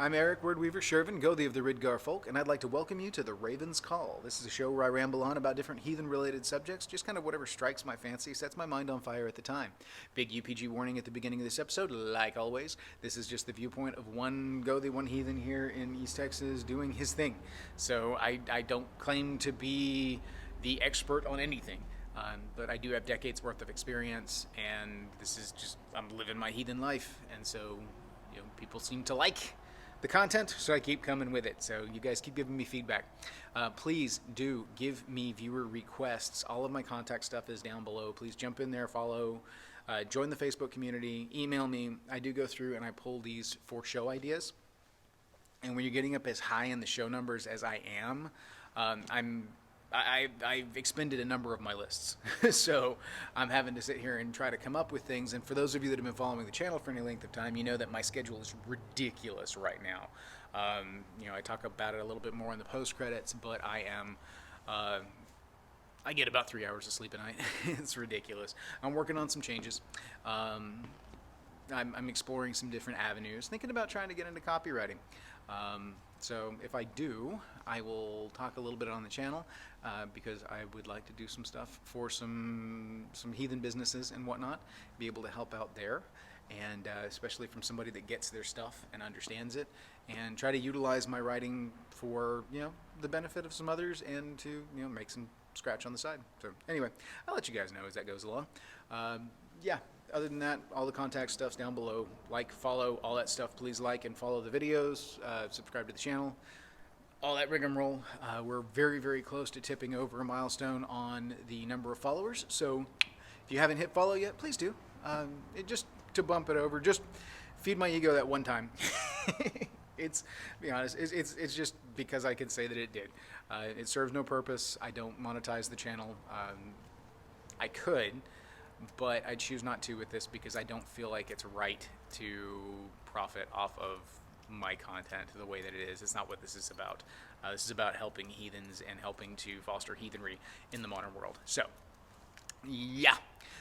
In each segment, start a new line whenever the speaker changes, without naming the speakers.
I'm Eric Wordweaver Sjerven, Gothi of the Ridgar Folk, and I'd like to welcome you to The Raven's Call. This is a show where I ramble on about different heathen-related subjects, just kind of whatever strikes my fancy, sets my mind on fire at the time. Big UPG warning at the beginning of this episode, like always. This is just the viewpoint of one Gothi, one heathen here in East Texas doing his thing. So I don't claim to be the expert on anything. But I do have decades worth of experience, and this is just, I'm living my heathen life, and so, people seem to like the content, so I keep coming with it. So you guys keep giving me feedback. Please do give me viewer requests. All of my contact stuff is down below. Please jump in there, follow, join the Facebook community, email me. I do go through and I pull these for show ideas. And when you're getting up as high in the show numbers as I am, I've expended a number of my lists. So I'm having to sit here and try to come up with things. And for those of you that have been following the channel for any length of time, you know that my schedule is ridiculous right now. I talk about it a little bit more in the post credits, but I get about 3 hours of sleep a night. It's ridiculous. I'm working on some changes. I'm exploring some different avenues, thinking about trying to get into copywriting. So if I do, I will talk a little bit on the channel because I would like to do some stuff for some heathen businesses and whatnot, be able to help out there, and especially from somebody that gets their stuff and understands it, and try to utilize my writing for the benefit of some others and to make some scratch on the side. So anyway, I'll let you guys know as that goes along. Yeah. Other than that, all the contact stuff's down below. Like, follow, all that stuff. Please like and follow the videos. Subscribe to the channel. All that rigmarole. We're very, very close to tipping over a milestone on the number of followers. So if you haven't hit follow yet, please do. Just to bump it over. Just feed my ego that one time. To be honest, it's just because I can say that it did. It serves no purpose. I don't monetize the channel. I could, but I choose not to with this because I don't feel like it's right to profit off of my content the way that it is. It's not what this is about. This is about helping heathens and helping to foster heathenry in the modern world. So, yeah.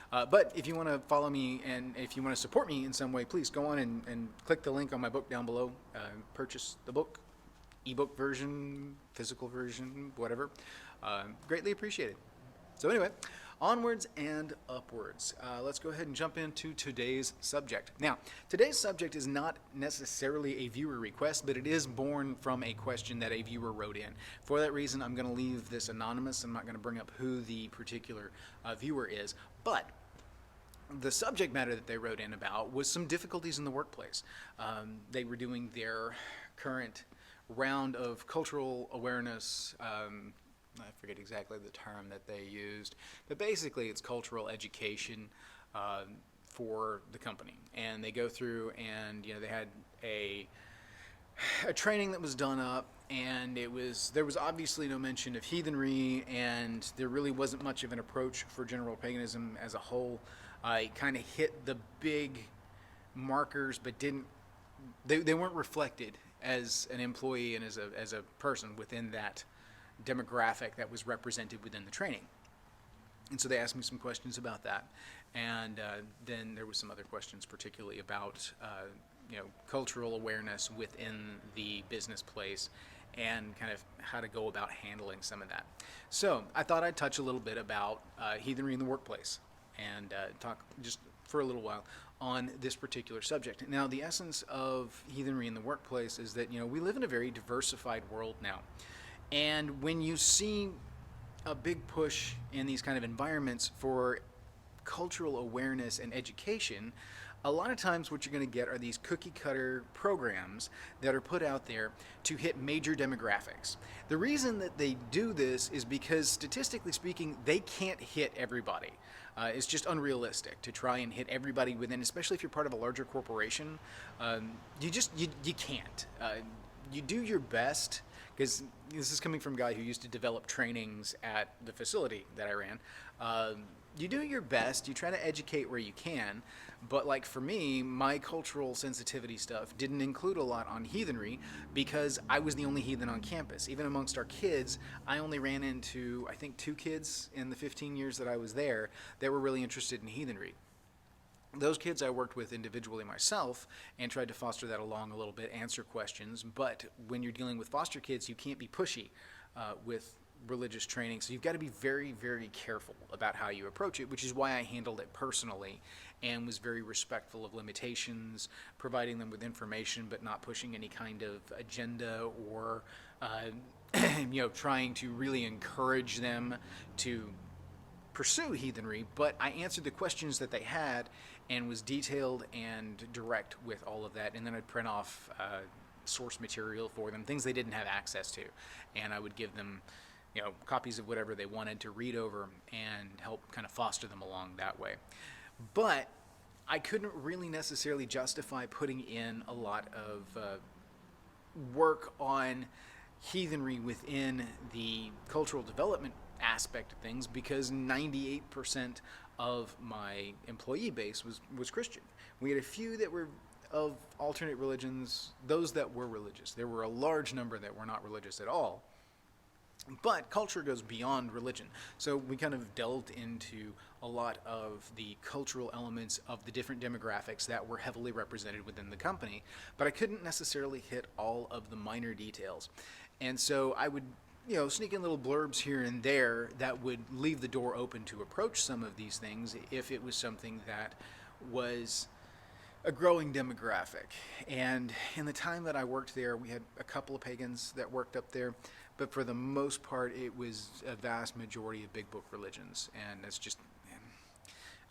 But if you want to follow me and if you want to support me in some way, please go on and click the link on my book down below. Purchase the book, ebook version, physical version, whatever. Greatly appreciated. So anyway, onwards and upwards. Let's go ahead and jump into today's subject. Now, today's subject is not necessarily a viewer request, but it is born from a question that a viewer wrote in. For that reason, I'm going to leave this anonymous. I'm not going to bring up who the particular viewer is. But the subject matter that they wrote in about was some difficulties in the workplace. They were doing their current round of cultural awareness. I forget exactly the term that they used, but basically it's cultural education for the company. And they go through and they had a training that was done up, and there was obviously no mention of heathenry, and there really wasn't much of an approach for general paganism as a whole. It kind of hit the big markers, but they weren't reflected as an employee and as a person within that demographic that was represented within the training. And so they asked me some questions about that, and then there was some other questions particularly about cultural awareness within the business place and kind of how to go about handling some of that. So I thought I'd touch a little bit about heathenry in the workplace and talk just for a little while on this particular subject. Now, the essence of heathenry in the workplace is that we live in a very diversified world now. And when you see a big push in these kind of environments for cultural awareness and education, a lot of times what you're going to get are these cookie cutter programs that are put out there to hit major demographics. The reason that they do this is because statistically speaking, they can't hit everybody. It's just unrealistic to try and hit everybody within, especially if you're part of a larger corporation. You can't. You do your best, because this is coming from a guy who used to develop trainings at the facility that I ran. You do your best, you try to educate where you can, but like for me, my cultural sensitivity stuff didn't include a lot on heathenry because I was the only heathen on campus. Even amongst our kids, I only ran into, I think, 2 kids in the 15 years that I was there that were really interested in heathenry. those kids I worked with individually myself and tried to foster that along a little bit, answer questions. But when you're dealing with foster kids, you can't be pushy with religious training. So you've got to be very, very careful about how you approach it, which is why I handled it personally and was very respectful of limitations, providing them with information but not pushing any kind of agenda or trying to really encourage them to pursue heathenry. But I answered the questions that they had and was detailed and direct with all of that. And then I'd print off source material for them, things they didn't have access to, and I would give them copies of whatever they wanted to read over and help kind of foster them along that way. But I couldn't really necessarily justify putting in a lot of work on heathenry within the cultural development aspect of things, because 98% of my employee base was Christian. We had a few that were of alternate religions, those that were religious. There were a large number that were not religious at all. But culture goes beyond religion. So we kind of delved into a lot of the cultural elements of the different demographics that were heavily represented within the company, but I couldn't necessarily hit all of the minor details. And so I would sneak in little blurbs here and there that would leave the door open to approach some of these things if it was something that was a growing demographic. And in the time that I worked there, we had a couple of pagans that worked up there, but for the most part, it was a vast majority of big book religions. And it's just,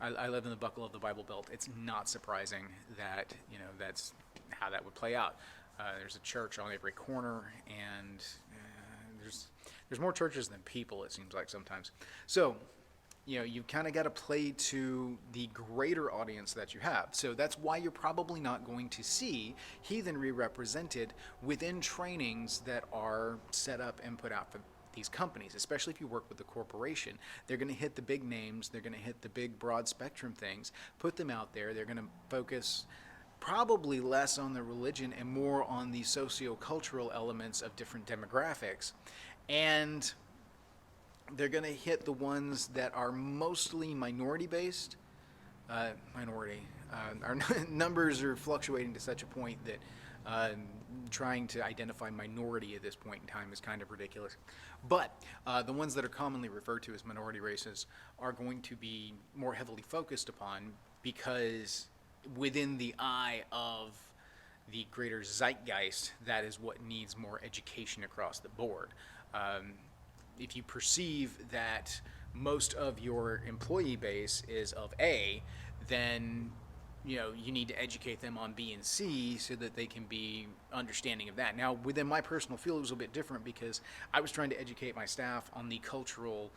I live in the buckle of the Bible Belt. It's not surprising that, that's how that would play out. There's a church on every corner, and there's more churches than people, it seems like sometimes. So, you've kind of got to play to the greater audience that you have. So that's why you're probably not going to see heathenry represented within trainings that are set up and put out for these companies, especially if you work with the corporation. They're going to hit the big names, they're going to hit the big broad spectrum things, put them out there. They're going to focus probably less on the religion and more on the socio-cultural elements of different demographics. And they're going to hit the ones that are mostly minority-based. Our numbers are fluctuating to such a point that trying to identify minority at this point in time is kind of ridiculous. But the ones that are commonly referred to as minority races are going to be more heavily focused upon, because within the eye of the greater zeitgeist, that is what needs more education across the board. If you perceive that most of your employee base is of A, then you need to educate them on B and C so that they can be understanding of that. Now, within my personal field, it was a bit different, because I was trying to educate my staff on the cultural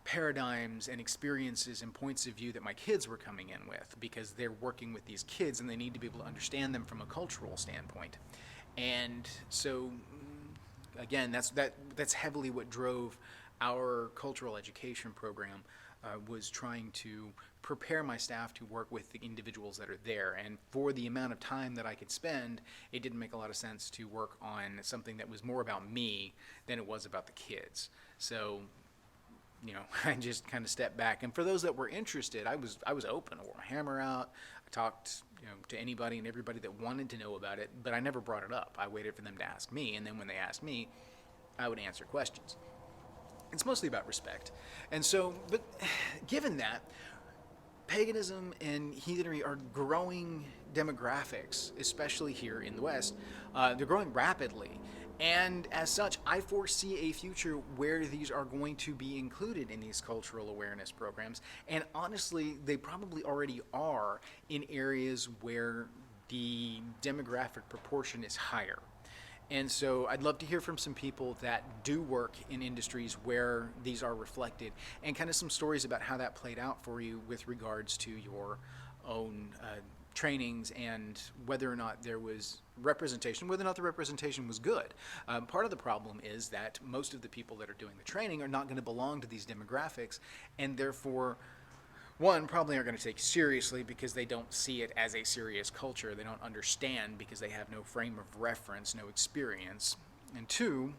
paradigms and experiences and points of view that my kids were coming in with, because they're working with these kids and they need to be able to understand them from a cultural standpoint. And so again, that's heavily what drove our cultural education program, was trying to prepare my staff to work with the individuals that are there. And for the amount of time that I could spend, it didn't make a lot of sense to work on something that was more about me than it was about the kids. So, I just kind of stepped back. And for those that were interested, I was open. I wore my hammer out. I talked to anybody and everybody that wanted to know about it, but I never brought it up. I waited for them to ask me, and then when they asked me, I would answer questions. It's mostly about respect. And so, but given that, paganism and heathenry are growing demographics, especially here in the West. They're growing rapidly. And as such, I foresee a future where these are going to be included in these cultural awareness programs. And honestly, they probably already are in areas where the demographic proportion is higher. And so I'd love to hear from some people that do work in industries where these are reflected, and kind of some stories about how that played out for you with regards to your own trainings, and whether or not there was representation, whether or not the representation was good. Part of the problem is that most of the people that are doing the training are not going to belong to these demographics, and therefore, one, probably aren't going to take seriously because they don't see it as a serious culture. They don't understand because they have no frame of reference, no experience. And two,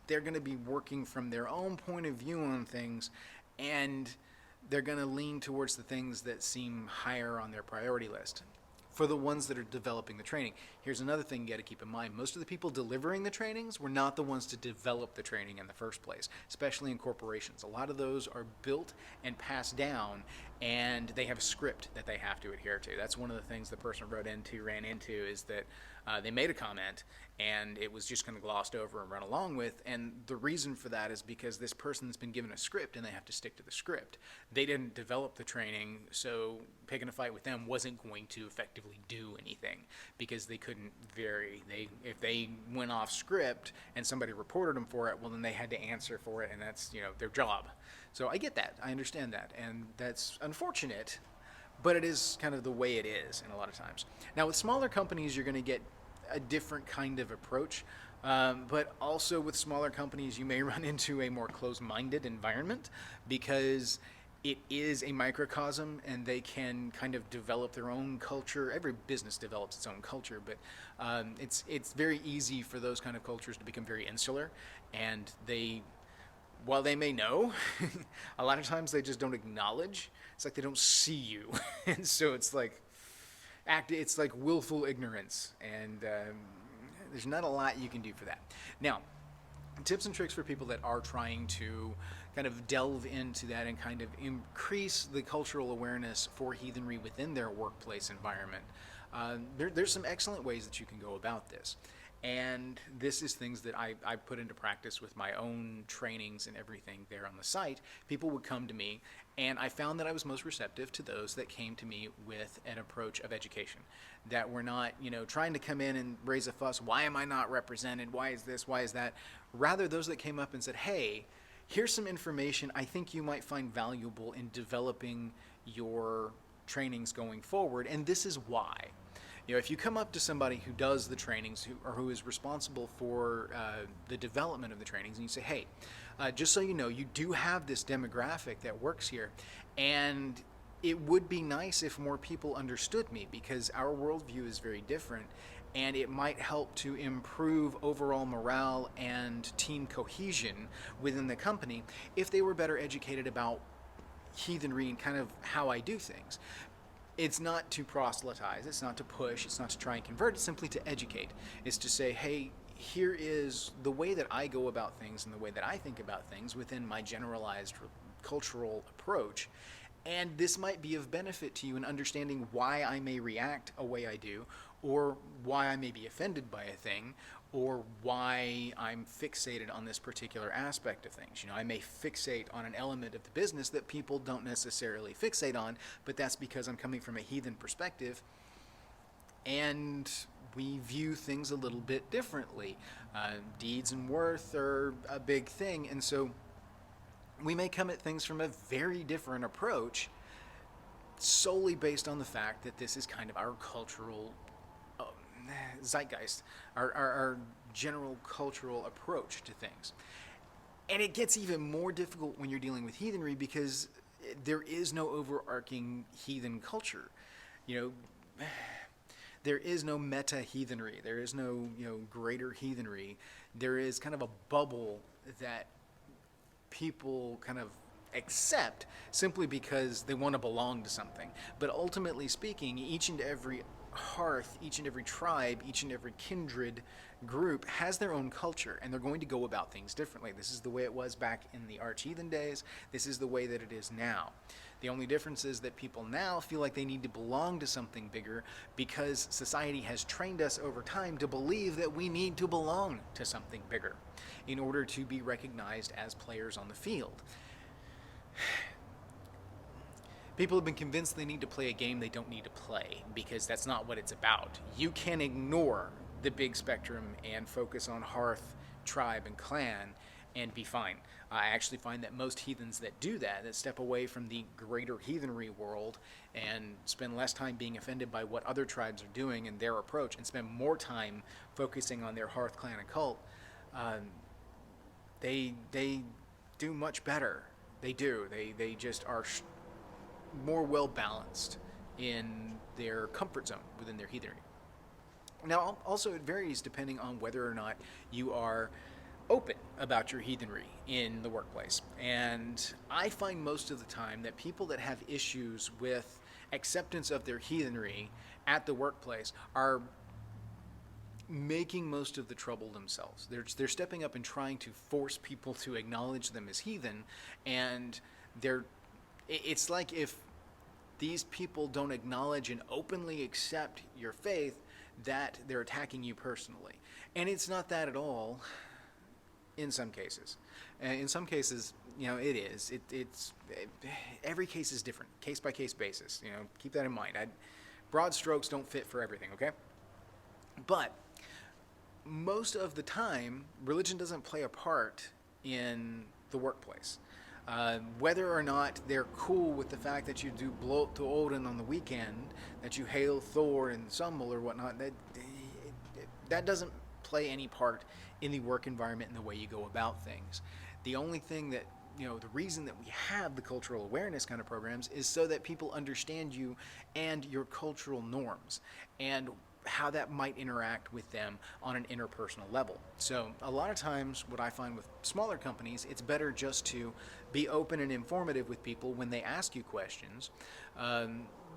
they're going to be working from their own point of view on things, and they're going to lean towards the things that seem higher on their priority list. For the ones that are developing the training, here's another thing you got to keep in mind. Most of the people delivering the trainings were not the ones to develop the training in the first place, especially in corporations. A lot of those are built and passed down, and they have a script that they have to adhere to. That's one of the things the person ran into is that they made a comment, and it was just kind of glossed over and run along with. And the reason for that is because this person's been given a script, and they have to stick to the script. They didn't develop the training, so picking a fight with them wasn't going to effectively do anything because they couldn't vary. If they went off script and somebody reported them for it, well, then they had to answer for it, and that's their job. So I get that. I understand that, and that's unfortunate. But it is kind of the way it is in a lot of times. Now, with smaller companies, you're going to get a different kind of approach. But also with smaller companies, you may run into a more closed-minded environment because it is a microcosm and they can kind of develop their own culture. Every business develops its own culture, but it's very easy for those kind of cultures to become very insular. And while they may know, a lot of times they just don't acknowledge. It's like they don't see you. And so it's like willful ignorance. And there's not a lot you can do for that. Now, tips and tricks for people that are trying to kind of delve into that and kind of increase the cultural awareness for heathenry within their workplace environment. There's some excellent ways that you can go about this. And this is things that I put into practice with my own trainings and everything there on the site. People would come to me, and I found that I was most receptive to those that came to me with an approach of education, that were not, trying to come in and raise a fuss. Why am I not represented? Why is this? Why is that? Rather, those that came up and said, hey, here's some information I think you might find valuable in developing your trainings going forward, and this is why. If you come up to somebody who does the trainings or who is responsible for the development of the trainings, and you say, hey, just so you know, you do have this demographic that works here, and it would be nice if more people understood me because our worldview is very different, and it might help to improve overall morale and team cohesion within the company if they were better educated about heathenry and kind of how I do things. It's not to proselytize, it's not to push, it's not to try and convert, it's simply to educate. It's to say, hey, here is the way that I go about things and the way that I think about things within my generalized cultural approach. And this might be of benefit to you in understanding why I may react a way I do, or why I may be offended by a thing, or why I'm fixated on this particular aspect of things. I may fixate on an element of the business that people don't necessarily fixate on, but that's because I'm coming from a heathen perspective, and we view things a little bit differently. Deeds and worth are a big thing, and so we may come at things from a very different approach solely based on the fact that this is kind of our cultural zeitgeist, our general cultural approach to things. And it gets even more difficult when you're dealing with heathenry because there is no overarching heathen culture. There is no meta heathenry. There is no greater heathenry. There is kind of a bubble that people kind of accept simply because they want to belong to something. But ultimately speaking, each and every hearth, each and every tribe, each and every kindred group has their own culture, and they're going to go about things differently. This is the way it was back in the arch-heathen days. This is the way that it is now. The only difference is that people now feel like they need to belong to something bigger because society has trained us over time to believe that we need to belong to something bigger in order to be recognized as players on the field. People have been convinced they need to play a game they don't need to play because that's not what it's about. You can ignore the big spectrum and focus on hearth, tribe, and clan and be fine. I actually find that most heathens that do that step away from the greater heathenry world and spend less time being offended by what other tribes are doing and their approach and spend more time focusing on their hearth, clan, and cult, they do much better. They do. They just are more well balanced in their comfort zone within their heathenry. Now, also it varies depending on whether or not you are open about your heathenry in the workplace. And I find most of the time that people that have issues with acceptance of their heathenry at the workplace are making most of the trouble themselves. They're stepping up and trying to force people to acknowledge them as heathen, and it's like if these people don't acknowledge and openly accept your faith, that they're attacking you personally. And it's not that at all in some cases. In some cases, it is. Every case is different, case by case basis. Keep that in mind. Broad strokes don't fit for everything, okay? But most of the time, religion doesn't play a part in the workplace. Whether or not they're cool with the fact that you do Blot to Odin on the weekend, that you hail Thor and Summel or whatnot, that doesn't play any part in the work environment and the way you go about things. The only thing that, the reason that we have the cultural awareness kind of programs is so that people understand you and your cultural norms and how that might interact with them on an interpersonal level. So a lot of times what I find with smaller companies, it's better just to be open and informative with people when they ask you questions.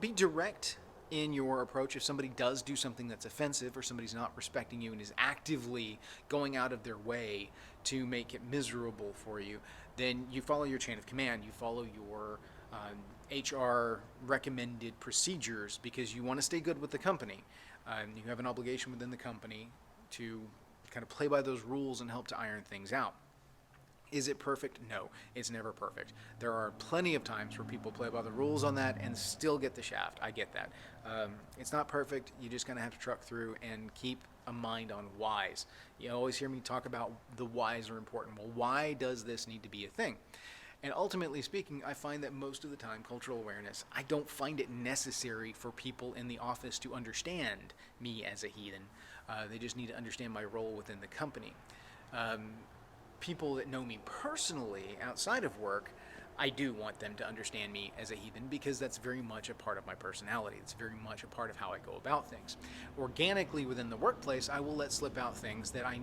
Be direct in your approach. If somebody does do something that's offensive or somebody's not respecting you and is actively going out of their way to make it miserable for you, then you follow your chain of command. You follow your HR recommended procedures because you want to stay good with the company. You have an obligation within the company to kind of play by those rules and help to iron things out. Is it perfect? No, it's never perfect. There are plenty of times where people play by the rules on that and still get the shaft. I get that. It's not perfect. You just kind of have to truck through and keep a mind on whys. You always hear me talk about the whys are important. Well, why does this need to be a thing? And ultimately speaking, I find that most of the time, cultural awareness, I don't find it necessary for people in the office to understand me as a heathen. They just need to understand my role within the company. People that know me personally outside of work, I do want them to understand me as a heathen because that's very much a part of my personality. It's very much a part of how I go about things. Organically within the workplace, I will let slip out things that I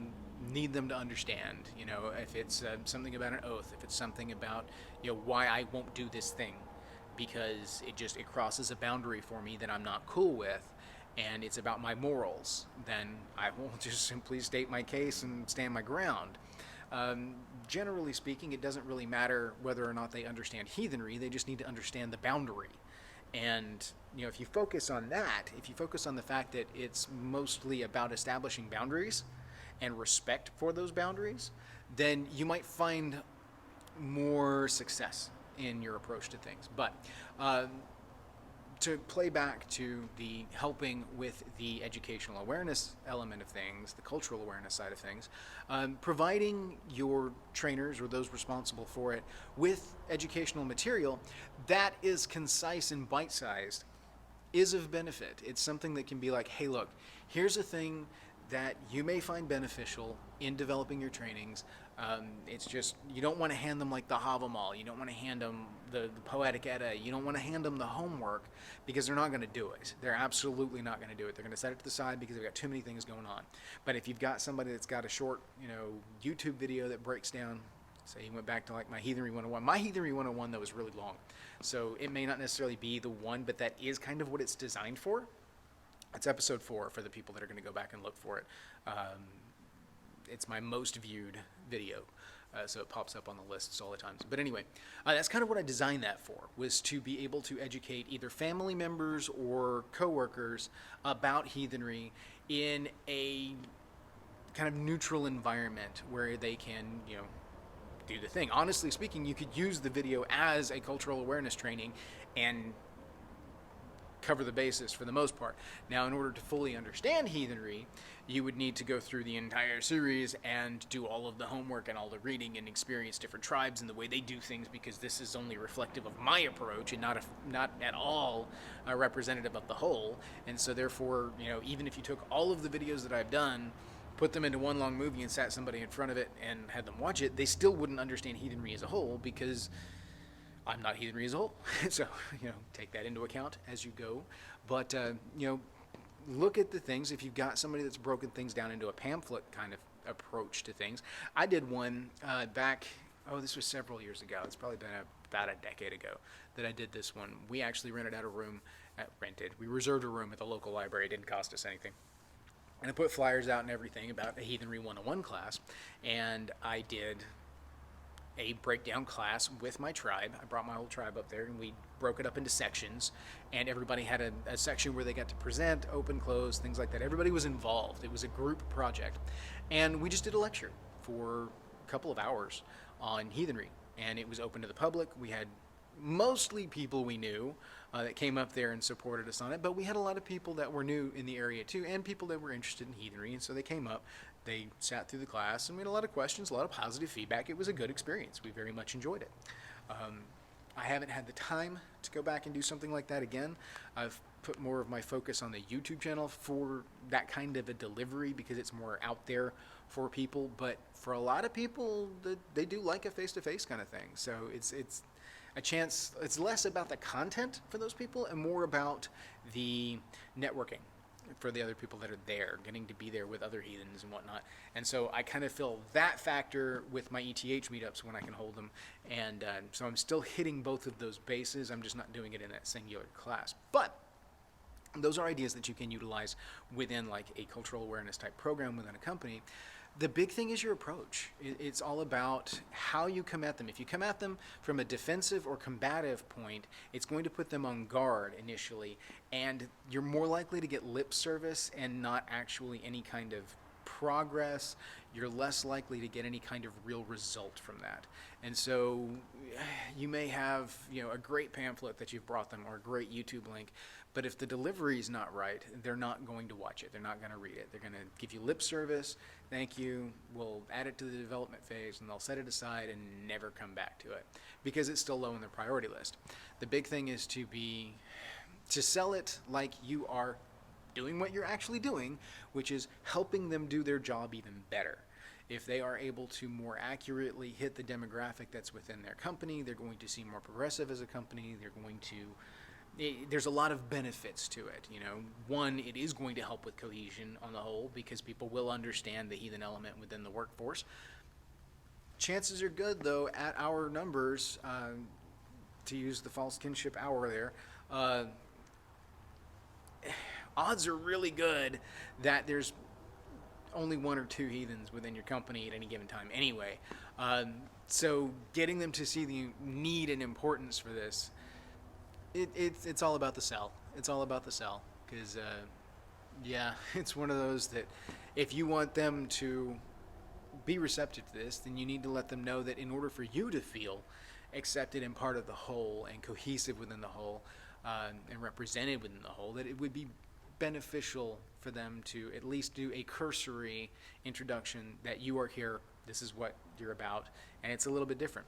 need them to understand. If it's something about an oath, if it's something about why I won't do this thing because it crosses a boundary for me that I'm not cool with, and it's about my morals, then I will just simply state my case and stand my ground. Generally speaking, it doesn't really matter whether or not they understand heathenry. They just need to understand the boundary. And if you focus on that, if you focus on the fact that it's mostly about establishing boundaries and respect for those boundaries, then you might find more success in your approach to things. But to play back to the helping with the educational awareness element of things, the cultural awareness side of things, providing your trainers or those responsible for it with educational material that is concise and bite-sized is of benefit. It's something that can be like, hey, look, here's a thing that you may find beneficial in developing your trainings. It's just, you don't want to hand them like the Havamal. You don't want to hand them the Poetic Edda. You don't want to hand them the homework because they're not going to do it. They're absolutely not going to do it. They're going to set it to the side because they've got too many things going on. But if you've got somebody that's got a short, YouTube video that breaks down, say you went back to like my Heathenry 101. My Heathenry 101, though, is really long. So it may not necessarily be the one, but that is kind of what it's designed for. It's episode 4 for the people that are going to go back and look for it. It's my most viewed video, so it pops up on the lists all the time. But anyway, that's kind of what I designed that for, was to be able to educate either family members or coworkers about heathenry in a kind of neutral environment where they can, do the thing. Honestly speaking, you could use the video as a cultural awareness training and cover the basis for the most part. Now, in order to fully understand heathenry, you would need to go through the entire series and do all of the homework and all the reading and experience different tribes and the way they do things, because this is only reflective of my approach and not at all representative of the whole. And so therefore, even if you took all of the videos that I've done, put them into one long movie and sat somebody in front of it and had them watch it, they still wouldn't understand heathenry as a whole, because I'm not heathenry as a whole. So, take that into account as you go. But, look at the things. If you've got somebody that's broken things down into a pamphlet kind of approach to things. I did one back, this was several years ago. It's probably been about a decade ago that I did this one. We actually rented out a room, we reserved a room at the local library. It didn't cost us anything. And I put flyers out and everything about a Heathenry 101 class, and I did a breakdown class with my tribe. I brought my whole tribe up there, and we broke it up into sections, and everybody had a section where they got to present, open, close, things like that. Everybody was involved. It was a group project, and we just did a lecture for a couple of hours on Heathenry, and it was open to the public. We had mostly people we knew that came up there and supported us on it, but we had a lot of people that were new in the area too, and people that were interested in Heathenry, and so they came up, they sat through the class, and we had a lot of questions, a lot of positive feedback. It was a good experience. We very much enjoyed it. I haven't had the time to go back and do something like that again. I've put more of my focus on the YouTube channel for that kind of a delivery because it's more out there for people, but for a lot of people, they do like a face-to-face kind of thing, so it's a chance. It's less about the content for those people and more about the networking for the other people that are there, getting to be there with other heathens and whatnot. And so I kind of fill that factor with my ETH meetups when I can hold them, and so I'm still hitting both of those bases. I'm just not doing it in that singular class. But those are ideas that you can utilize within like a cultural awareness type program within a company. The big thing is your approach. It's all about how you come at them. If you come at them from a defensive or combative point, it's going to put them on guard initially, and you're more likely to get lip service and not actually any kind of progress. You're less likely to get any kind of real result from that. And so you may have, a great pamphlet that you've brought them or a great YouTube link, but if the delivery is not right, they're not going to watch it. They're not going to read it. They're going to give you lip service. Thank you. We'll add it to the development phase, and they'll set it aside and never come back to it because it's still low in their priority list. The big thing is to sell it like you are doing what you're actually doing, which is helping them do their job even better. If they are able to more accurately hit the demographic that's within their company, they're going to seem more progressive as a company. There's a lot of benefits to it. One, it is going to help with cohesion on the whole because people will understand the heathen element within the workforce. Chances are good, though, at our numbers, to use the false kinship hour there, odds are really good that there's only one or two heathens within your company at any given time anyway. So getting them to see the need and importance for this, it's all about the sell. It's all about the sell because, it's one of those that if you want them to be receptive to this, then you need to let them know that in order for you to feel accepted and part of the whole and cohesive within the whole and represented within the whole, that it would be beneficial for them to at least do a cursory introduction that you are here, this is what you're about, and it's a little bit different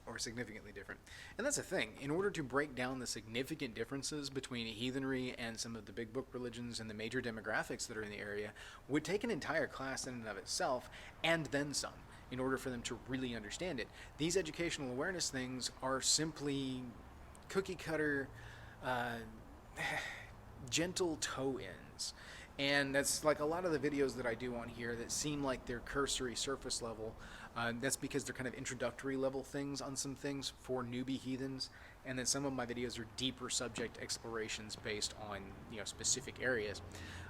or significantly different. And that's the thing. In order to break down the significant differences between heathenry and some of the big book religions and the major demographics that are in the area would take an entire class in and of itself and then some in order for them to really understand it. These educational awareness things are simply cookie cutter gentle toe-ins, and that's like a lot of the videos that I do on here that seem like they're cursory surface level. That's because they're kind of introductory level things on some things for newbie heathens, and then some of my videos are deeper subject explorations based on specific areas.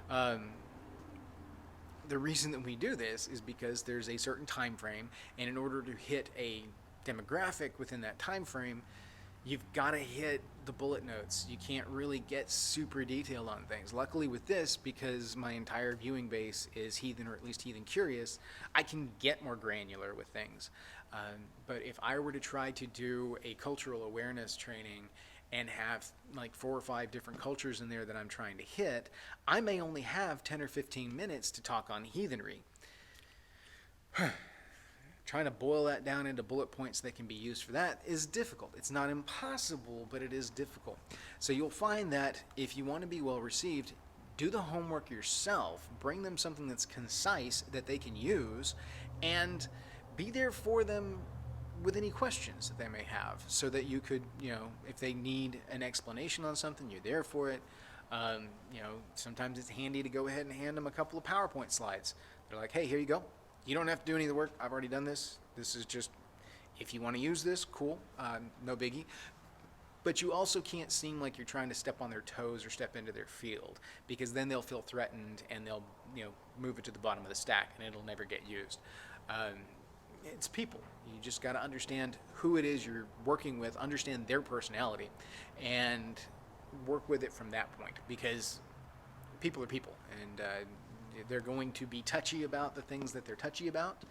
The reason that we do this is because there's a certain time frame, and in order to hit a demographic within that time frame, you've got to hit the bullet notes. You can't really get super detailed on things. Luckily with this, because my entire viewing base is heathen or at least heathen curious, I can get more granular with things. But if I were to try to do a cultural awareness training and have like 4 or 5 different cultures in there that I'm trying to hit, I may only have 10 or 15 minutes to talk on heathenry. Trying to boil that down into bullet points that can be used for that is difficult. It's not impossible, but it is difficult. So you'll find that if you want to be well received, do the homework yourself, bring them something that's concise that they can use, and be there for them with any questions that they may have so that you could, if they need an explanation on something, you're there for it. Sometimes it's handy to go ahead and hand them a couple of PowerPoint slides. They're like, hey, here you go. You don't have to do any of the work. I've already done this. This is just, if you want to use this, cool, no biggie. But you also can't seem like you're trying to step on their toes or step into their field, because then they'll feel threatened and they'll move it to the bottom of the stack and it'll never get used. It's people. You just got to understand who it is you're working with, understand their personality, and work with it from that point, because people are people, and they're going to be touchy about the things that they're touchy about.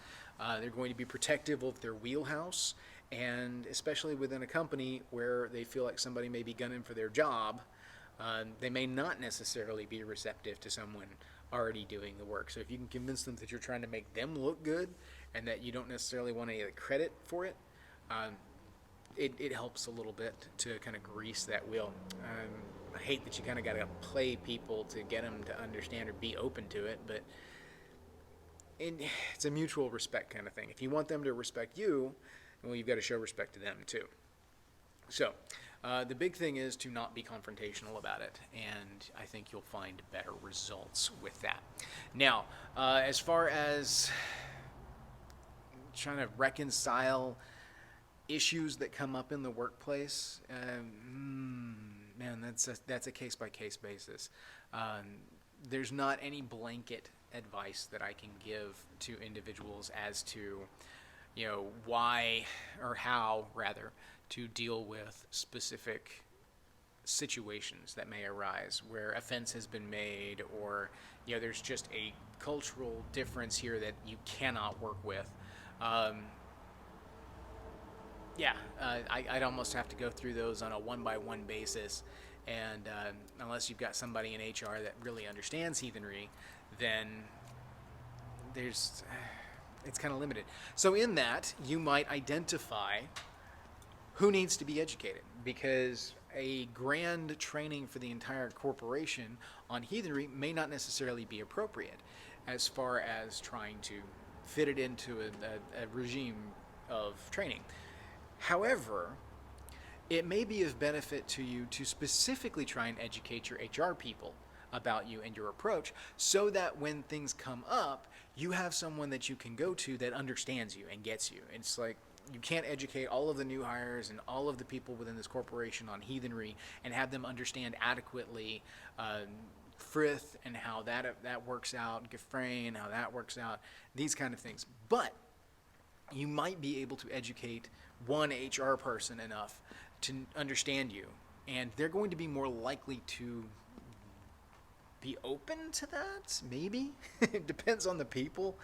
They're going to be protective of their wheelhouse, and especially within a company where they feel like somebody may be gunning for their job, they may not necessarily be receptive to someone already doing the work. So if you can convince them that you're trying to make them look good and that you don't necessarily want any credit for it, it helps a little bit to kind of grease that wheel. I hate that you kind of got to play people to get them to understand or be open to it, but it's a mutual respect kind of thing. If you want them to respect you, well, you've got to show respect to them too. So the big thing is to not be confrontational about it, and I think you'll find better results with that. Now, as far as trying to reconcile issues that come up in the workplace, man, that's a case-by-case basis. There's not any blanket advice that I can give to individuals as to, why or how, rather, to deal with specific situations that may arise where offense has been made, or there's just a cultural difference here that you cannot work with. I'd almost have to go through those on a one-by-one basis, and unless you've got somebody in HR that really understands heathenry, then it's kind of limited. So in that, you might identify who needs to be educated, because a grand training for the entire corporation on heathenry may not necessarily be appropriate as far as trying to fit it into a regime of training. However, it may be of benefit to you to specifically try and educate your HR people about you and your approach, so that when things come up, you have someone that you can go to that understands you and gets you. It's like, you can't educate all of the new hires and all of the people within this corporation on heathenry and have them understand adequately Frith and how that works out, Gefrain and how that works out, these kind of things. But you might be able to educate one HR person enough to understand you, and they're going to be more likely to be open to that, maybe. It depends on the people.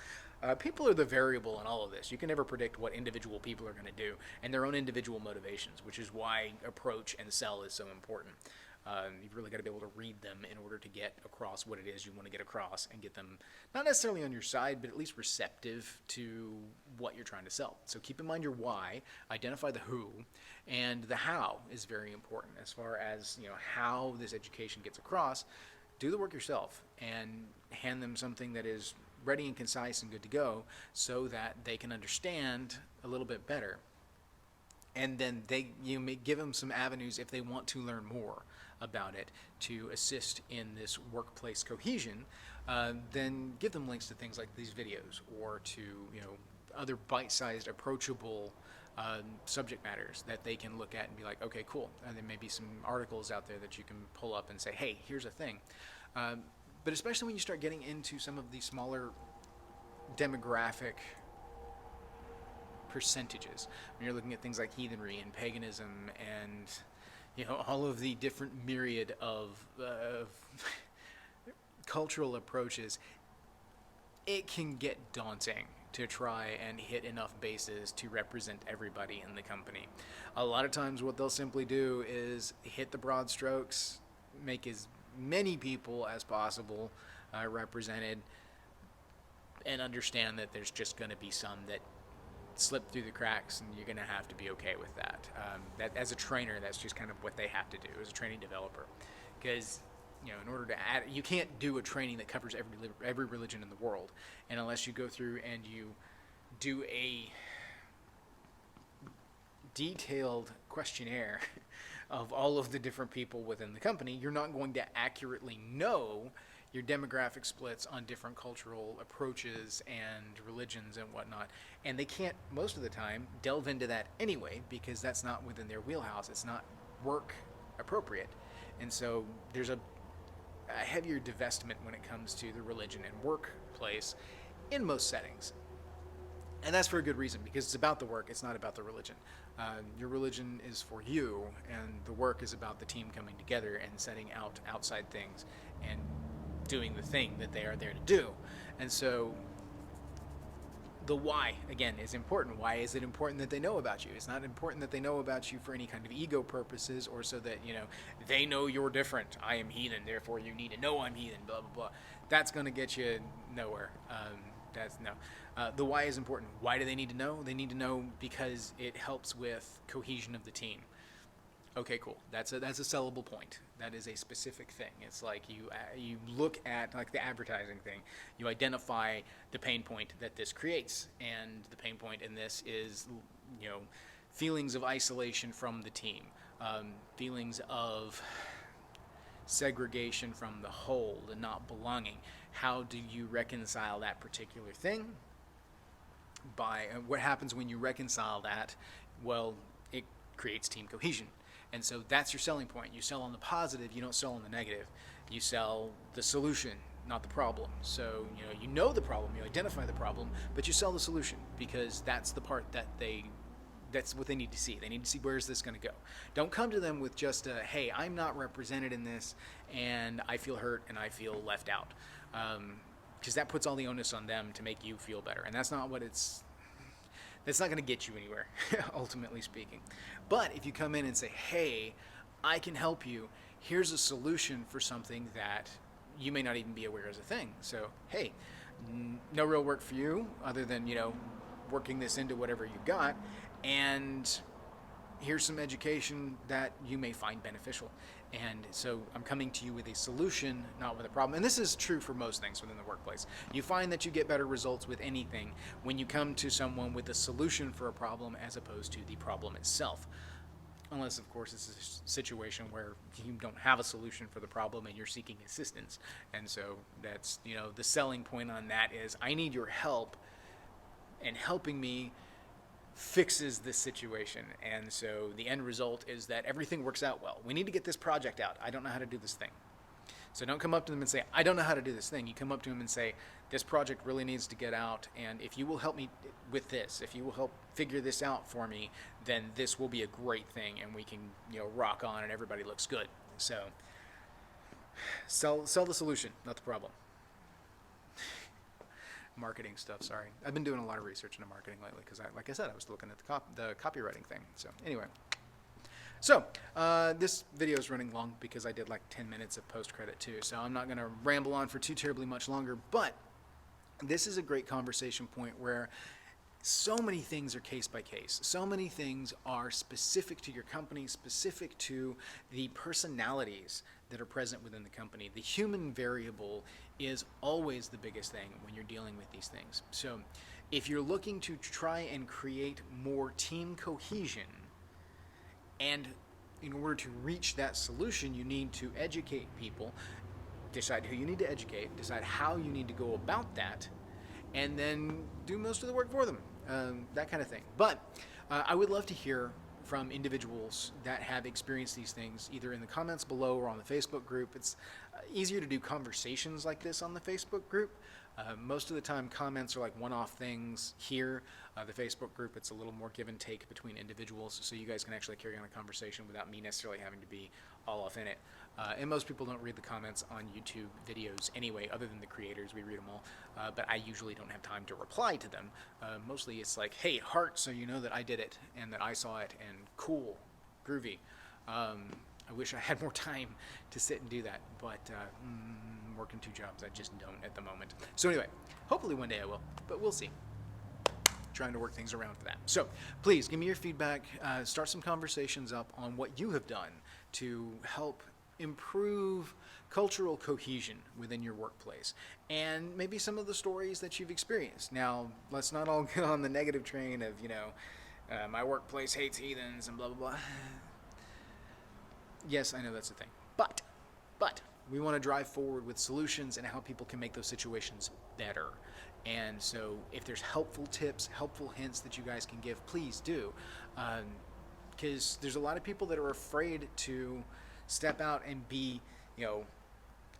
People are the variable in all of this. You can never predict what individual people are going to do and their own individual motivations, which is why approach and sell is so important. You've really got to be able to read them in order to get across what it is you want to get across, and get them not necessarily on your side, but at least receptive to what you're trying to sell. So keep in mind your why, identify the who, and the how is very important as far as how this education gets across. Do the work yourself and hand them something that is ready and concise and good to go, so that they can understand a little bit better. And then you may give them some avenues if they want to learn more about it to assist in this workplace cohesion. Then give them links to things like these videos, or to other bite-sized, approachable subject matters that they can look at and be like, okay, cool. And there may be some articles out there that you can pull up and say, hey, here's a thing. But especially when you start getting into some of the smaller demographic percentages, when you're looking at things like heathenry and paganism and all of the different myriad of cultural approaches, it can get daunting to try and hit enough bases to represent everybody in the company. A lot of times what they'll simply do is hit the broad strokes, make as many people as possible represented, and understand that there's just going to be some that slip through the cracks, and you're going to have to be okay with that. That as a trainer, that's just kind of what they have to do as a training developer, because in order to add, you can't do a training that covers every religion in the world, and unless you go through and you do a detailed questionnaire of all of the different people within the company, you're not going to accurately know your demographic splits on different cultural approaches and religions and whatnot. And they can't, most of the time, delve into that anyway, because that's not within their wheelhouse. It's not work appropriate. And so there's a heavier divestment when it comes to the religion and workplace in most settings. And that's for a good reason, because it's about the work, it's not about the religion. Your religion is for you, and the work is about the team coming together and setting out outside things and doing the thing that they are there to do. And so the why, again, is important. Why is it important that they know about you? It's not important that they know about you for any kind of ego purposes or so that, they know you're different. I am heathen, therefore you need to know I'm heathen, blah, blah, blah. That's going to get you nowhere. The why is important. Why do they need to know? They need to know because it helps with cohesion of the team. Okay, cool. That's a sellable point. That is a specific thing. It's like you look at, like, the advertising thing. You identify the pain point that this creates, and the pain point in this is, feelings of isolation from the team, feelings of segregation from the whole and not belonging. How do you reconcile that particular thing? What happens when you reconcile that? Well, it creates team cohesion. And so that's your selling point. You sell on the positive, you don't sell on the negative. You sell the solution, not the problem. So, you know the problem, you identify the problem, but you sell the solution, because that's the part that's what they need to see. They need to see, where is this going to go? Don't come to them with just hey, I'm not represented in this, and I feel hurt and I feel left out. Because that puts all the onus on them to make you feel better. And that's not going to get you anywhere, ultimately speaking. But if you come in and say, hey, I can help you, here's a solution for something that you may not even be aware is a thing. So, hey, no real work for you other than, working this into whatever you got. And here's some education that you may find beneficial. And so I'm coming to you with a solution, not with a problem. And this is true for most things within the workplace. You find that you get better results with anything when you come to someone with a solution for a problem as opposed to the problem itself. Unless, of course, it's a situation where you don't have a solution for the problem and you're seeking assistance. And so that's, the selling point on that is, I need your help, and helping me fixes this situation. And so the end result is that everything works out well. We need to get this project out. I don't know how to do this thing. So don't come up to them and say, I don't know how to do this thing. You come up to them and say, this project really needs to get out, and if you will help me with this, if you will help figure this out for me, then this will be a great thing, and we can, rock on, and everybody looks good. So sell the solution, not the problem. Marketing stuff, sorry. I've been doing a lot of research into marketing lately because, like I said, I was looking at the copywriting thing. So anyway. So this video is running long because I did like 10 minutes of post-credit too. So I'm not going to ramble on for too terribly much longer. But this is a great conversation point where so many things are case by case. So many things are specific to your company, specific to the personalities that are present within the company. The human variable is always the biggest thing when you're dealing with these things. So if you're looking to try and create more team cohesion, and in order to reach that solution, you need to educate people, decide who you need to educate, decide how you need to go about that, and then do most of the work for them, that kind of thing. But I would love to hear from individuals that have experienced these things, either in the comments below or on the Facebook group. It's easier to do conversations like this on the Facebook group. Most of the time, comments are like one-off things here. The Facebook group, it's a little more give and take between individuals, so you guys can actually carry on a conversation without me necessarily having to be all off in it. And most people don't read the comments on YouTube videos anyway, other than the creators. We read them all, but I usually don't have time to reply to them. Mostly it's like, hey, heart, so you know that I did it and that I saw it, and cool, groovy. I wish I had more time to sit and do that, but working 2 jobs, I just don't at the moment. So anyway, hopefully one day I will, but we'll see. Trying to work things around for that. So please give me your feedback, start some conversations up on what you have done to help improve cultural cohesion within your workplace, and maybe some of the stories that you've experienced. Now, let's not all get on the negative train of, my workplace hates heathens and blah, blah, blah. Yes, I know that's a thing. But We want to drive forward with solutions and how people can make those situations better. And so if there's helpful tips, helpful hints that you guys can give, please do. Because there's a lot of people that are afraid to step out and be,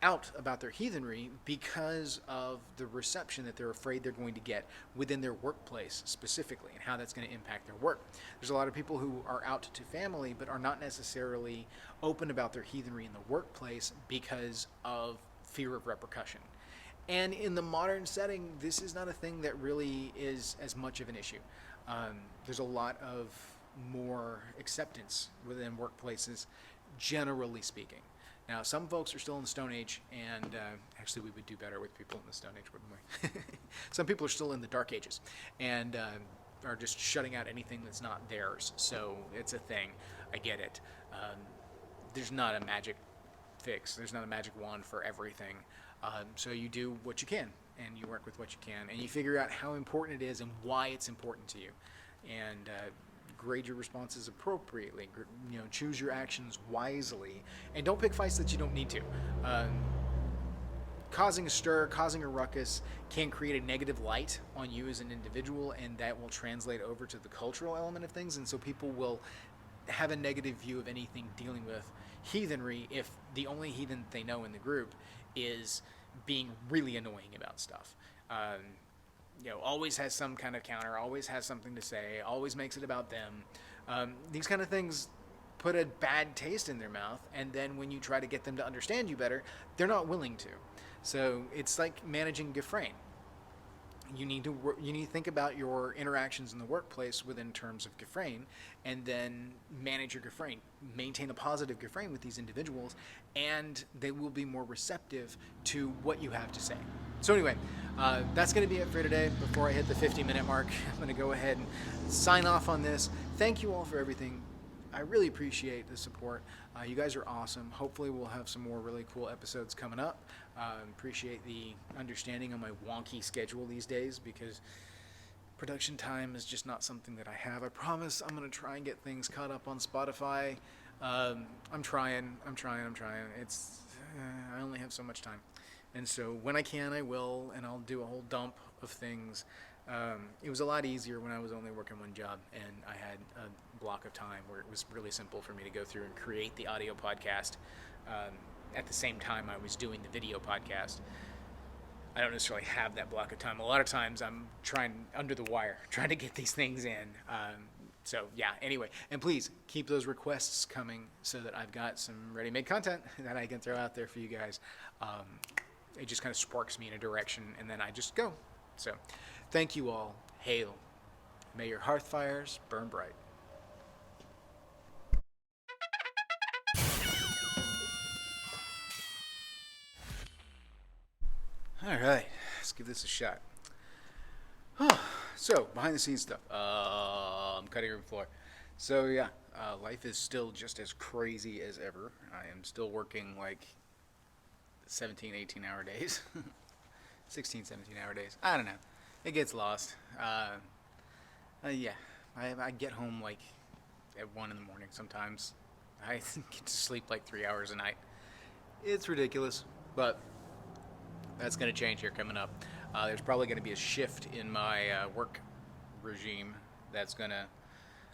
out about their heathenry because of the reception that they're afraid they're going to get within their workplace specifically, and how that's going to impact their work. There's a lot of people who are out to family but are not necessarily open about their heathenry in the workplace because of fear of repercussion. And in the modern setting, this is not a thing that really is as much of an issue. There's a lot of more acceptance within workplaces, generally speaking. Now, some folks are still in the Stone Age, and actually we would do better with people in the Stone Age, wouldn't we? Some people are still in the Dark Ages, and are just shutting out anything that's not theirs. So it's a thing. I get it. There's not a magic fix. There's not a magic wand for everything. So you do what you can, and you work with what you can, and you figure out how important it is and why it's important to you. And grade your responses appropriately. Choose your actions wisely, and don't pick fights that you don't need to. Causing a stir, causing a ruckus can create a negative light on you as an individual, and that will translate over to the cultural element of things, and so people will have a negative view of anything dealing with heathenry if the only heathen they know in the group is being really annoying about stuff. Always has some kind of counter, always has something to say, always makes it about them. These kind of things put a bad taste in their mouth, and then when you try to get them to understand you better, they're not willing to. So it's like managing Gefrain. You need to think about your interactions in the workplace within terms of Gefrain, and then manage your Gefrain. Maintain a positive Gefrain with these individuals, and they will be more receptive to what you have to say. So anyway, that's going to be it for today. Before I hit the 50-minute mark, I'm going to go ahead and sign off on this. Thank you all for everything. I really appreciate the support. You guys are awesome. Hopefully we'll have some more really cool episodes coming up. Appreciate the understanding on my wonky schedule these days, because production time is just not something that I have. I promise I'm going to try and get things caught up on Spotify. I'm trying. It's I only have so much time. And so when I can, I will, and I'll do a whole dump of things. It was a lot easier when I was only working one job, and I had a block of time where it was really simple for me to go through and create the audio podcast at the same time I was doing the video podcast. I don't necessarily have that block of time. A lot of times I'm trying under the wire, trying to get these things in. So yeah, anyway, and please keep those requests coming so that I've got some ready-made content that I can throw out there for you guys. It just kind of sparks me in a direction, and then I just go. So thank you all. Hail. May your hearth fires burn bright. All right, let's give this a shot. So, behind the scenes stuff. I'm cutting room floor. So, yeah, life is still just as crazy as ever. I am still working like 17, 18-hour days. 16, 17-hour days. I don't know. It gets lost. Yeah, I get home like at 1 in the morning sometimes. I get to sleep like 3 hours a night. It's ridiculous, but that's going to change here coming up. There's probably going to be a shift in my work regime that's going to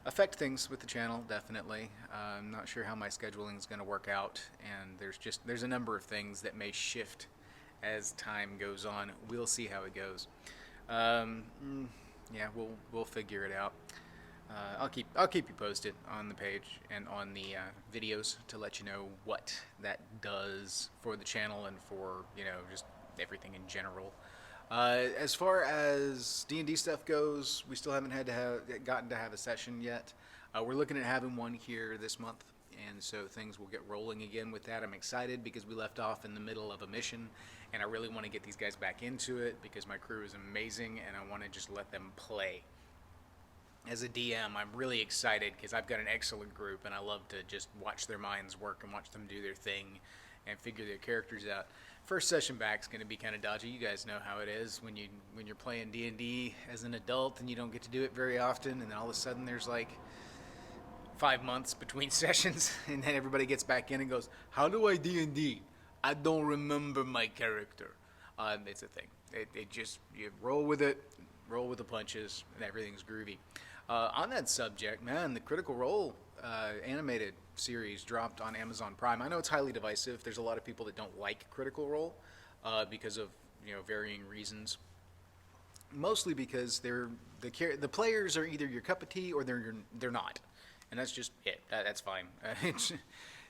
affect things with the channel, definitely. I'm not sure how my scheduling is going to work out, and there's a number of things that may shift as time goes on. We'll see how it goes. Yeah, we'll figure it out. I'll keep you posted on the page and on the videos to let you know what that does for the channel and for just everything in general. As far as D&D stuff goes, we still haven't gotten to have a session yet. We're looking at having one here this month, and so things will get rolling again with that. I'm excited because we left off in the middle of a mission, and I really want to get these guys back into it because my crew is amazing, and I want to just let them play. As a DM, I'm really excited because I've got an excellent group, and I love to just watch their minds work and watch them do their thing and figure their characters out. First session back is going to be kind of dodgy. You guys know how it is when you're playing D&D as an adult and you don't get to do it very often, and then all of a sudden there's like 5 months between sessions, and then everybody gets back in and goes, "How do I D&D? I don't remember my character. It's a thing. It just, you roll with it, roll with the punches, and everything's groovy. On that subject, man, the Critical Role animated series dropped on Amazon Prime. I know it's highly divisive. There's a lot of people that don't like Critical Role because of varying reasons. Mostly because the players are either your cup of tea or they're not, and that's just it. That's fine.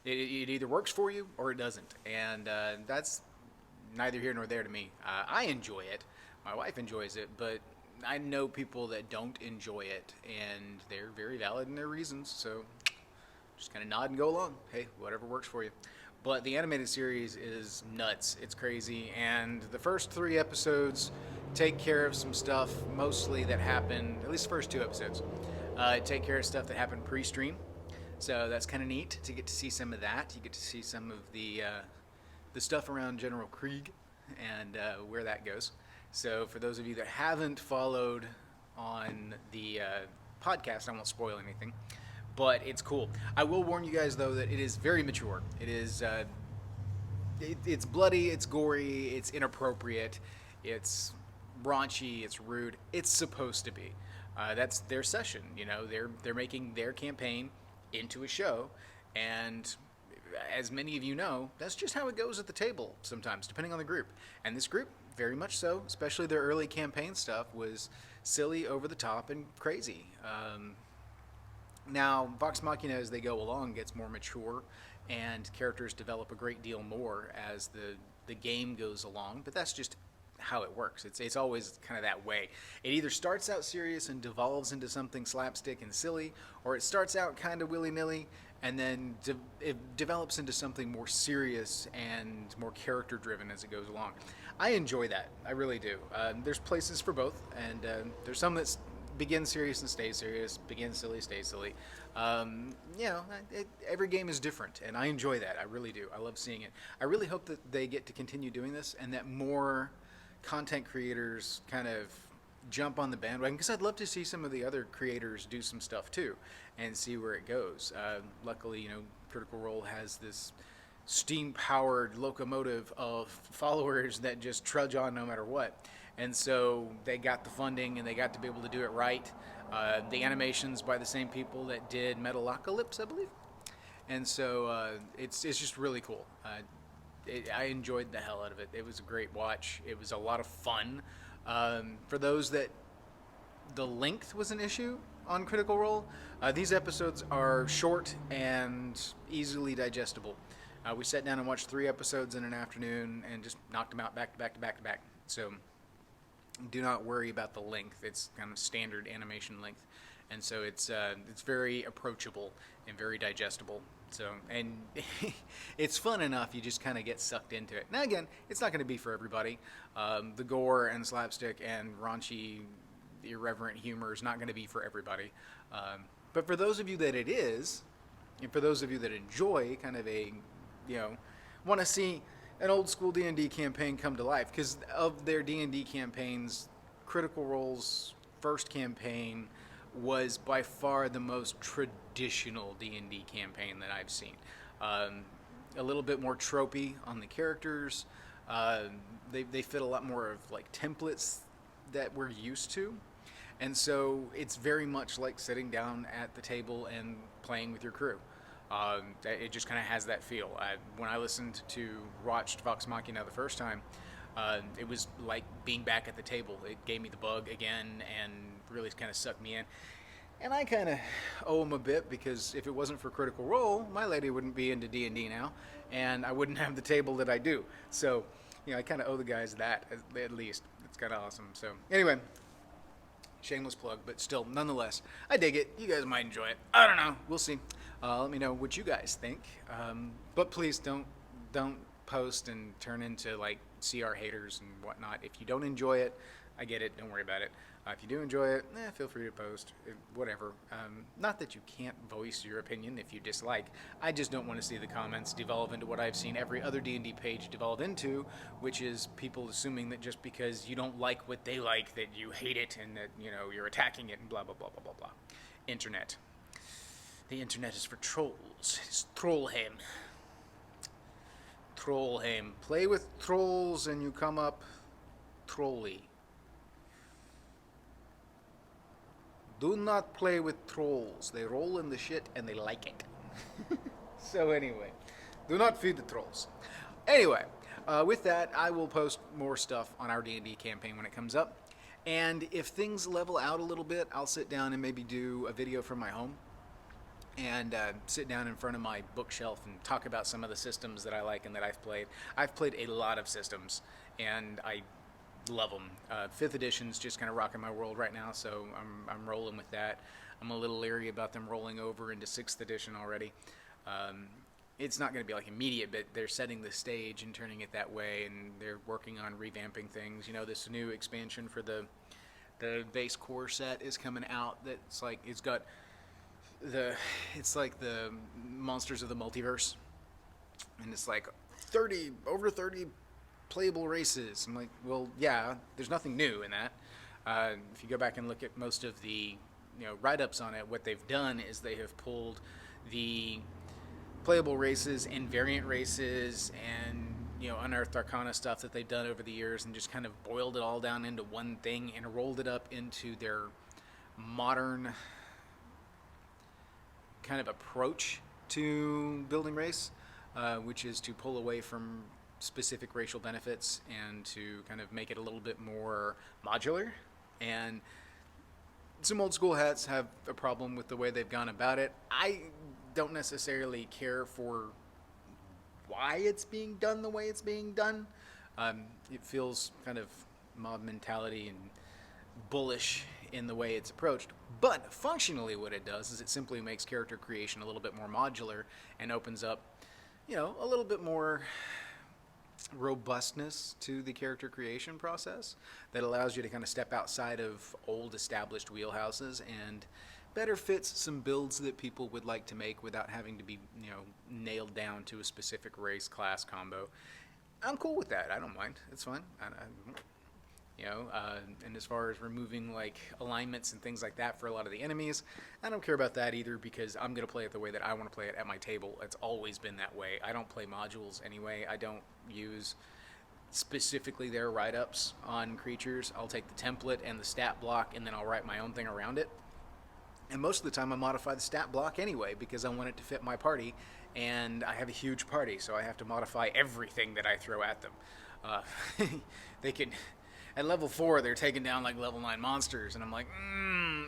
It either works for you or it doesn't, and that's neither here nor there to me. I enjoy it. My wife enjoys it, but I know people that don't enjoy it, and they're very valid in their reasons. So just kind of nod and go along. Hey, whatever works for you. But the animated series is nuts. It's crazy, and the first 3 episodes take care of some stuff mostly that happened, at least the first 2 episodes, take care of stuff that happened pre-stream. So that's kind of neat to get to see some of that. You get to see some of the stuff around General Krieg and where that goes. So for those of you that haven't followed on the podcast, I won't spoil anything, but it's cool. I will warn you guys, though, that it is very mature. It is it's bloody, it's gory, it's inappropriate, it's raunchy, it's rude. It's supposed to be. That's their session. They're making their campaign into a show, and as many of you know, that's just how it goes at the table sometimes, depending on the group. And this group, very much so, especially their early campaign stuff, was silly, over the top, and crazy. Now, Vox Machina, as they go along, gets more mature, and characters develop a great deal more as the game goes along, but that's just how it works. It's always kind of that way. It either starts out serious and devolves into something slapstick and silly, or it starts out kind of willy-nilly and then it develops into something more serious and more character-driven as it goes along. I enjoy that. I really do. There's places for both, and there's some that begin serious and stay serious, begin silly, stay silly. Every game is different, and I enjoy that. I really do. I love seeing it. I really hope that they get to continue doing this and that more content creators kind of jump on the bandwagon, because I'd love to see some of the other creators do some stuff too and see where it goes. Luckily, Critical Role has this steam-powered locomotive of followers that just trudge on no matter what. And so they got the funding and they got to be able to do it right. The animation's by the same people that did Metalocalypse, I believe. And so it's just really cool. I enjoyed the hell out of it. It was a great watch. It was a lot of fun. For those that the length was an issue on Critical Role, these episodes are short and easily digestible. We sat down and watched 3 episodes in an afternoon and just knocked them out back to back to back to back. So do not worry about the length. It's kind of standard animation length. And so it's very approachable and very digestible. So, and it's fun enough, you just kind of get sucked into it. Now again, it's not going to be for everybody. The gore and slapstick and raunchy, irreverent humor is not going to be for everybody. But for those of you that it is, and for those of you that enjoy kind of want to see an old school D&D campaign come to life, because of their D&D campaigns, Critical Role's first campaign was by far the most traditional D&D campaign that I've seen. A little bit more tropey on the characters. They fit a lot more of like templates that we're used to. And so it's very much like sitting down at the table and playing with your crew. It just kind of has that feel. When I watched Vox Machina the first time, it was like being back at the table. It gave me the bug again and really kind of sucked me in. And I kind of owe them a bit, because if it wasn't for Critical Role, my lady wouldn't be into D&D now, and I wouldn't have the table that I do. So, I kind of owe the guys that, at least. It's kind of awesome. So, anyway, shameless plug, but still, nonetheless, I dig it. You guys might enjoy it. I don't know. We'll see. Let me know what you guys think. But please don't post and turn into like CR haters and whatnot. If you don't enjoy it, I get it. Don't worry about it. If you do enjoy it, feel free to post. Whatever. Not that you can't voice your opinion if you dislike. I just don't want to see the comments devolve into what I've seen every other D&D page devolve into, which is people assuming that just because you don't like what they like, that you hate it and that you're attacking it and blah blah blah blah blah blah. Internet. The internet is for trolls. It's Trollheim. Trollheim. Play with trolls and you come up trolly. Do not play with trolls. They roll in the shit and they like it. So anyway, do not feed the trolls. Anyway, with that, I will post more stuff on our D&D campaign when it comes up. And if things level out a little bit, I'll sit down and maybe do a video from my home and sit down in front of my bookshelf and talk about some of the systems that I like and that I've played. I've played a lot of systems, and I love them. 5th edition's just kind of rocking my world right now, so I'm rolling with that. I'm a little leery about them rolling over into 6th edition already. It's not going to be like immediate, but they're setting the stage and turning it that way, and they're working on revamping things. You know, this new expansion for the base core set is coming out. That's like it's like the Monsters of the Multiverse, and it's like over 30 playable races. I'm like, well, yeah, there's nothing new in that. If you go back and look at most of the write-ups on it, what they've done is they have pulled the playable races and variant races and unearthed arcana stuff that they've done over the years and just kind of boiled it all down into one thing and rolled it up into their modern kind of approach to building race, which is to pull away from specific racial benefits and to kind of make it a little bit more modular. And some old school hats have a problem with the way they've gone about it. I don't necessarily care for why it's being done the way it's being done. It feels kind of mob mentality and bullish in the way it's approached. But functionally what it does is it simply makes character creation a little bit more modular and opens up, a little bit more robustness to the character creation process that allows you to kind of step outside of old established wheelhouses and better fits some builds that people would like to make without having to be, nailed down to a specific race class combo. I'm cool with that. I don't mind. It's fine. And as far as removing like alignments and things like that for a lot of the enemies, I don't care about that either because I'm going to play it the way that I want to play it at my table. It's always been that way. I don't play modules anyway. I don't use specifically their write-ups on creatures. I'll take the template and the stat block and then I'll write my own thing around it. And most of the time I modify the stat block anyway because I want it to fit my party, and I have a huge party, so I have to modify everything that I throw at them. They can, at level 4, they're taking down like level 9 monsters, and I'm like,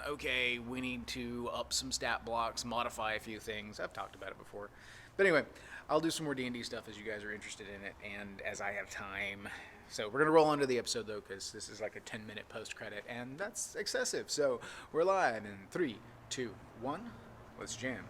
okay, we need to up some stat blocks, modify a few things. I've talked about it before. But anyway, I'll do some more D&D stuff as you guys are interested in it, and as I have time. So we're going to roll on to the episode, though, because this is like a 10-minute post-credit, and that's excessive. So we're live in 3, 2, 1. Let's jam.